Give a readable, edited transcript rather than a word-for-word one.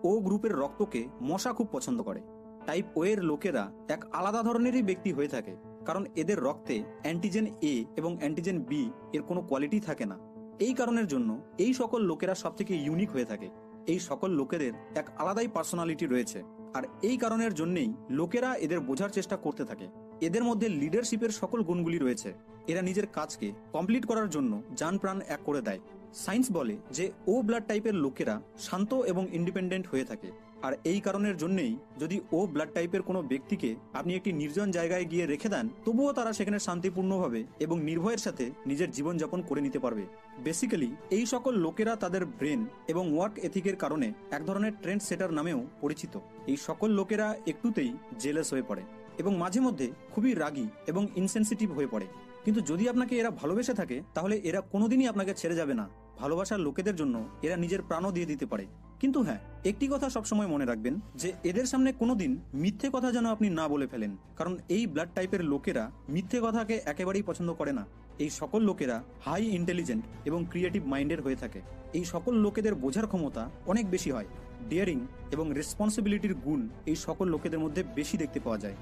ও গ্রুপের রক্তকে মশা খুব পছন্দ করে। টাইপ ও এর লোকেরা এক আলাদা ধরনেরই ব্যক্তি হয়ে থাকে, কারণ এদের রক্তে অ্যান্টিজেন এ এবং অ্যান্টিজেন বি এর কোনো কোয়ালিটি থাকে না। এই কারণের জন্য এই সকল লোকেরা সব থেকে ইউনিক হয়ে থাকে। এই সকল লোকেদের এক আলাদাই পার্সোনালিটি রয়েছে, আর এই কারণের জন্যই লোকেরা এদের বোঝার চেষ্টা করতে থাকে। এদের মধ্যে লিডারশিপের সকল গুণগুলি রয়েছে। এরা নিজের কাজকে কমপ্লিট করার জন্য জান প্রাণ এক করে দেয়। সায়েন্স বলে যে ও ব্লাড টাইপের লোকেরা শান্ত এবং ইন্ডিপেন্ডেন্ট হয়ে থাকে, আর এই কারণের জন্যই যদি ও ব্লাড টাইপের কোনো ব্যক্তিকে আপনি একটি নির্জন জায়গায় গিয়ে রেখে দেন, তবুও তারা সেখানে শান্তিপূর্ণভাবে এবং নির্ভয়ের সাথে নিজের জীবনযাপন করে নিতে পারবে। বেসিক্যালি এই সকল লোকেরা তাদের ব্রেন এবং ওয়ার্ক এথিকের কারণে এক ধরনের ট্রেন্ড সেটার নামেও পরিচিত। এই সকল লোকেরা একটুতেই জেলাস হয়ে পড়ে এবং মাঝে মধ্যে খুবই রাগী এবং ইনসেনসিটিভ হয়ে পড়ে। কিন্তু যদি আপনাকে এরা ভালোবেসে থাকে, তাহলে এরা কোনোদিনই আপনাকে ছেড়ে যাবে না। ভালোবাসার লোকেদের জন্য এরা নিজের প্রাণও দিয়ে দিতে পারে। কিন্তু হ্যাঁ, একটি কথা সবসময় মনে রাখবেন যে এদের সামনে কোনোদিন মিথ্যে কথা যেন আপনি না বলে ফেলেন, কারণ এই ব্লাড টাইপের লোকেরা মিথ্যে কথাকে একেবারেই পছন্দ করে না। এই সকল লোকেরা হাই ইন্টেলিজেন্ট এবং ক্রিয়েটিভ মাইন্ডের হয়ে থাকে। এই সকল লোকেদের বোঝার ক্ষমতা অনেক বেশি হয়। ডিয়ারিং এবং রেসপন্সিবিলিটির গুণ এই সকল লোকেদের মধ্যে বেশি দেখতে পাওয়া যায়।